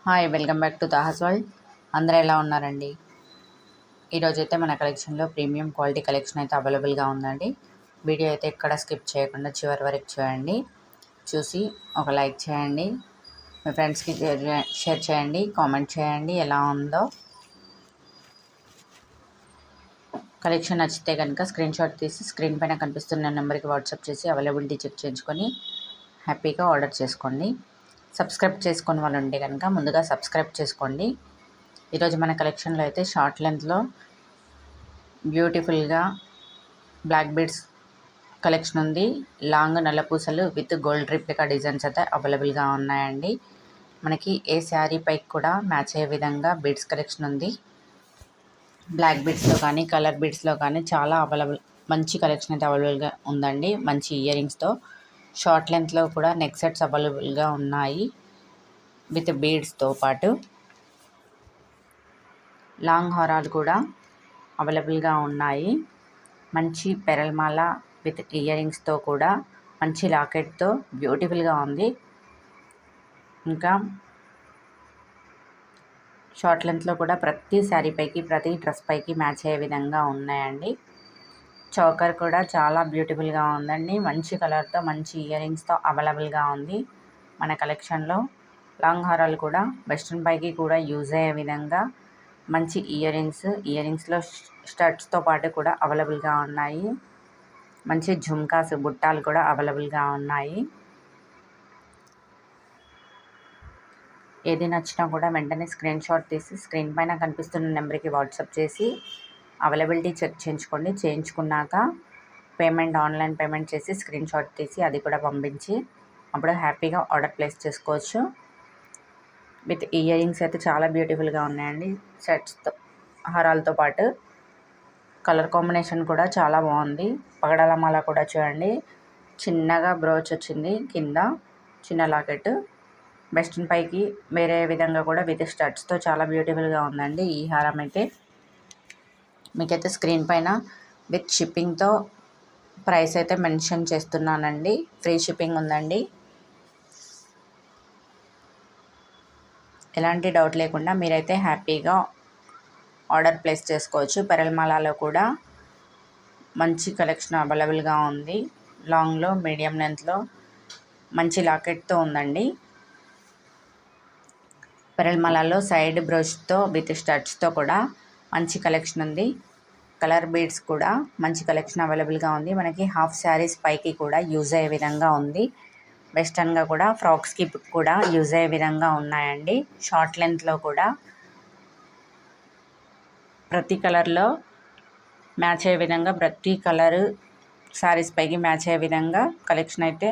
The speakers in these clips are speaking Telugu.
Hi welcome back to Tahas world. అందరూ ఎలా ఉన్నారండి? ఈరోజైతే మన కలెక్షన్లో ప్రీమియం క్వాలిటీ కలెక్షన్ అయితే అవైలబుల్గా ఉందండి. వీడియో అయితే ఎక్కడ స్కిప్ చేయకుండా చివరి వరకు చూడండి. చూసి ఒక లైక్ చేయండి, మీ ఫ్రెండ్స్కి షేర్ చేయండి, కామెంట్ చేయండి ఎలా ఉందో. కలెక్షన్ నచ్చితే కనుక స్క్రీన్ షాట్ తీసి స్క్రీన్ పైన కనిపిస్తున్న నెంబర్కి వాట్సాప్ చేసి అవైలబిలిటీ చెక్ చేయించుకొని హ్యాపీగా ఆర్డర్ చేసుకోండి. సబ్స్క్రైబ్ చేసుకుని వాళ్ళు ఉంటే కనుక ముందుగా సబ్స్క్రైబ్ చేసుకోండి. ఈరోజు మన కలెక్షన్లో అయితే షార్ట్ లెంత్లో బ్యూటిఫుల్గా బ్లాక్ బీడ్స్ కలెక్షన్ ఉంది. లాంగ్ నల్లపూసలు విత్ గోల్డ్ రిప్లికా డిజైన్స్ అయితే అవైలబుల్గా ఉన్నాయండి. మనకి ఏ శారీ పైకి కూడా మ్యాచ్ అయ్యే విధంగా బీడ్స్ కలెక్షన్ ఉంది. బ్లాక్ బీడ్స్లో కానీ కలర్ బీడ్స్లో కానీ చాలా మంచి కలెక్షన్ అయితే అవైలబుల్గా ఉందండి. మంచి ఇయర్ రింగ్స్తో షార్ట్ లెంత్లో కూడా నెక్ సెట్స్ అవైలబుల్గా ఉన్నాయి విత్ బీడ్స్తో పాటు. లాంగ్ హారాలు కూడా అవైలబుల్గా ఉన్నాయి. మంచి పెరల్మాల విత్ ఇయర్ రింగ్స్తో కూడా మంచి లాకెట్తో బ్యూటిఫుల్గా ఉంది. ఇంకా షార్ట్ లెంత్లో కూడా ప్రతి శారీ పైకి ప్రతి డ్రెస్ పైకి మ్యాచ్ అయ్యే విధంగా ఉన్నాయండి. చౌకర్ కూడా చాలా బ్యూటిఫుల్గా ఉందండి. మంచి కలర్తో మంచి ఇయర్ రింగ్స్తో అవైలబుల్గా ఉంది మన కలెక్షన్లో. లాంగ్ హారాలు కూడా వెస్ట్రన్ పైకి కూడా యూజ్ అయ్యే విధంగా మంచి ఇయర్ రింగ్స్లో స్టడ్స్తో పాటు కూడా అవైలబుల్గా ఉన్నాయి. మంచి జుమ్కాస్ బుట్టాలు కూడా అవైలబుల్గా ఉన్నాయి. ఏది నచ్చినా కూడా వెంటనే స్క్రీన్ షాట్ తీసి స్క్రీన్ పైన కనిపిస్తున్న నెంబర్కి వాట్సాప్ చేసి అవైలబిలిటీ చెక్ చేయించుకున్నాక ఆన్లైన్ పేమెంట్ చేసి స్క్రీన్ షాట్ తీసి అది కూడా పంపించి అప్పుడు హ్యాపీగా ఆర్డర్ ప్లేస్ చేసుకోవచ్చు. విత్ ఇయర్ రింగ్స్ అయితే చాలా బ్యూటిఫుల్గా ఉన్నాయండి. సెట్స్తో హారాలతో పాటు కలర్ కాంబినేషన్ కూడా చాలా బాగుంది. పగడాల మాల కూడా చూడండి, చిన్నగా బ్రోచ్ వచ్చింది, కింద చిన్న లాకెట్. వెస్ట్రన్ పైకి వేరే విధంగా కూడా విత్ స్టడ్స్తో చాలా బ్యూటిఫుల్గా ఉందండి. ఈ హారం అయితే మీకైతే స్క్రీన్ పైన విత్ షిప్పింగ్తో ప్రైస్ అయితే మెన్షన్ చేస్తున్నానండి. ఫ్రీ షిప్పింగ్ ఉందండి. ఎలాంటి డౌట్ లేకుండా మీరైతే హ్యాపీగా ఆర్డర్ ప్లేస్ చేసుకోవచ్చు. పెరల్మాలలో కూడా మంచి కలెక్షన్ అవైలబుల్గా ఉంది. లాంగ్లో మీడియం లెంత్లో మంచి లాకెట్తో ఉందండి. పెరల్మాలలో సైడ్ బ్రోష్తో విత్ స్టడ్స్తో కూడా మంచి కలెక్షన్ ఉంది. కలర్ బీడ్స్ కూడా మంచి కలెక్షన్ అవైలబుల్గా ఉంది. మనకి హాఫ్ శారీస్ పైకి కూడా యూజ్ అయ్యే విధంగా ఉంది. వెస్టర్న్గా కూడా ఫ్రాక్స్కి కూడా యూజ్ అయ్యే విధంగా ఉన్నాయండి. షార్ట్ లెంత్లో కూడా ప్రతి కలర్లో మ్యాచ్ అయ్యే విధంగా ప్రతి కలరు శారీస్ పైకి మ్యాచ్ అయ్యే విధంగా కలెక్షన్ అయితే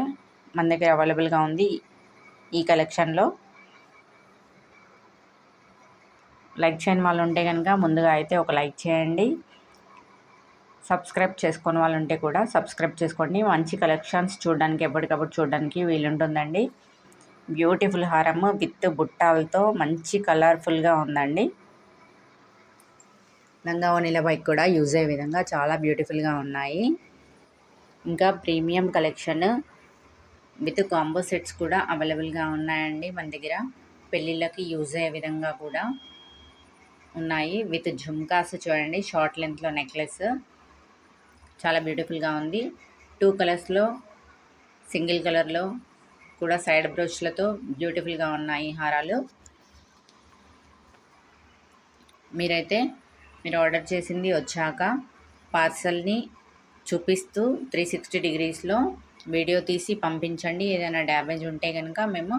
మన దగ్గర అవైలబుల్గా ఉంది. ఈ కలెక్షన్లో లైక్ చేయని వాళ్ళు ఉంటే కనుక ముందుగా అయితే ఒక లైక్ చేయండి. సబ్స్క్రైబ్ చేసుకుని వాళ్ళు ఉంటే కూడా సబ్స్క్రైబ్ చేసుకోండి. మంచి కలెక్షన్స్ చూడడానికి ఎప్పటికప్పుడు చూడడానికి వీలుంటుందండి. బ్యూటిఫుల్ హారము విత్ బుట్టాలతో మంచి కలర్ఫుల్గా ఉందండి. లంగావోణీల పైకి కూడా యూజ్ అయ్యే విధంగా చాలా బ్యూటిఫుల్గా ఉన్నాయి. ఇంకా premium collection with combo sets కూడా అవైలబుల్గా ఉన్నాయండి మన దగ్గర. పెళ్ళిళ్ళకి యూజ్ అయ్యే విధంగా కూడా ఉన్నాయి. విత్ జుమ్కాస్ చూడండి, షార్ట్ లెంత్లో నెక్లెస్ చాలా బ్యూటిఫుల్గా ఉంది. 2 కలర్స్లో సింగిల్ కలర్లో కూడా సైడ్ బ్రోచ్లతో బ్యూటిఫుల్గా ఉన్నాయి హారాలు. మీరు ఆర్డర్ చేసింది వచ్చాక పార్సల్ని చూపిస్తూ 360 డిగ్రీస్లో వీడియో తీసి పంపించండి. ఏదైనా డ్యామేజ్ ఉంటే కనుక మేము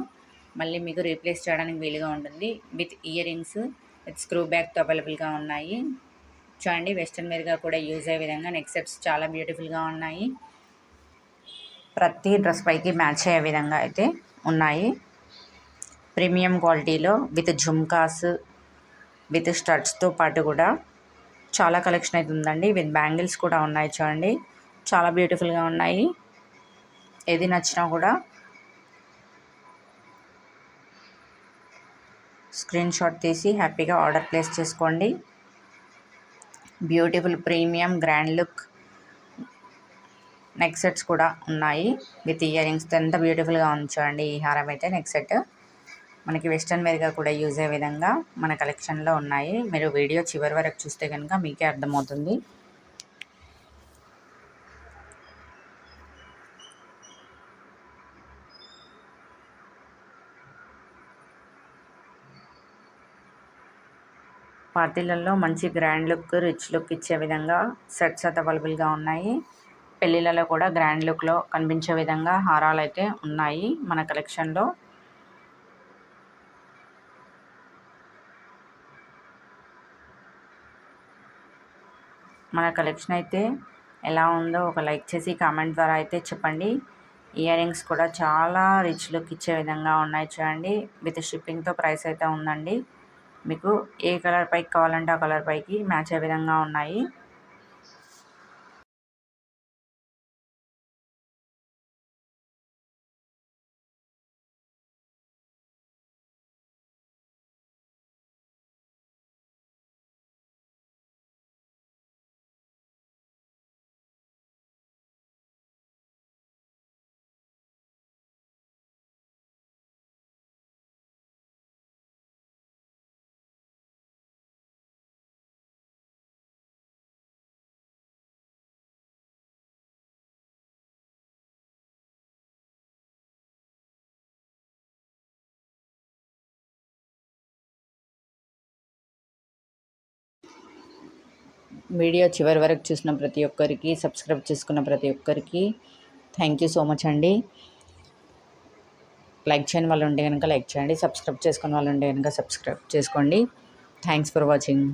మళ్ళీ మీకు రీప్లేస్ చేయడానికి వీలుగా ఉంటుంది. With earrings with screw బ్యాగ్తో అవైలబుల్గా ఉన్నాయి. చూడండి, వెస్ట్రన్ వేర్గా కూడా యూజ్ అయ్యే విధంగా నెక్ సెట్స్ చాలా బ్యూటిఫుల్గా ఉన్నాయి. ప్రతి డ్రెస్ పైకి మ్యాచ్ అయ్యే విధంగా అయితే ఉన్నాయి. ప్రీమియం క్వాలిటీలో విత్ జుమ్కాస్ విత్ స్టడ్స్తో పాటు కూడా చాలా కలెక్షన్ అయితే ఉందండి. విత్ బ్యాంగిల్స్ కూడా ఉన్నాయి. చూడండి, చాలా బ్యూటిఫుల్గా ఉన్నాయి. ఏది నచ్చినా కూడా స్క్రీన్ షాట్ తీసి హ్యాపీగా ఆర్డర్ ప్లేస్ చేసుకోండి. Beautiful premium grand look neck sets కూడా ఉన్నాయి విత్ ఇయర్ రింగ్స్తో. ఎంత బ్యూటిఫుల్గా ఉంది చూడండి ఈ హారం అయితే. నెక్ సెట్ మనకి వెస్ట్రన్ వేర్గా కూడా యూజ్ అయ్యే విధంగా మన కలెక్షన్లో ఉన్నాయి. మీరు వీడియో చివరి వరకు చూస్తే కనుక మీకే అర్థమవుతుంది. పార్టీలలో మంచి గ్రాండ్ లుక్, రిచ్ లుక్ ఇచ్చే విధంగా సెట్స్ అయితే అవైలబుల్గా ఉన్నాయి. పెళ్ళిళ్ళలో కూడా గ్రాండ్ లుక్లో కనిపించే విధంగా హారాలు అయితే ఉన్నాయి మన కలెక్షన్లో. మన కలెక్షన్ అయితే ఎలా ఉందో ఒక లైక్ చేసి కామెంట్ ద్వారా అయితే చెప్పండి. ఇయర్ రింగ్స్ కూడా చాలా రిచ్ లుక్ ఇచ్చే విధంగా ఉన్నాయి చూడండి. విత్ షిప్పింగ్తో ప్రైస్ అయితే ఉందండి. మీకు ఏ కలర్ పైకి కావాలంటే ఆ కలర్ పైకి మ్యాచ్ అయ్యే విధంగా ఉన్నాయి. వీడియో చివరి వరకు చూసిన ప్రతి ఒక్కరికి, సబ్స్క్రైబ్ చేసుకున్న ప్రతి ఒక్కరికి థ్యాంక్ యూ సో మచ్ అండి. లైక్ చేయని వాళ్ళు ఉంటే కనుక లైక్ చేయండి, సబ్స్క్రైబ్ చేసుకున్న వాళ్ళు ఉంటే కనుక సబ్స్క్రైబ్ చేసుకోండి. Thanks for watching.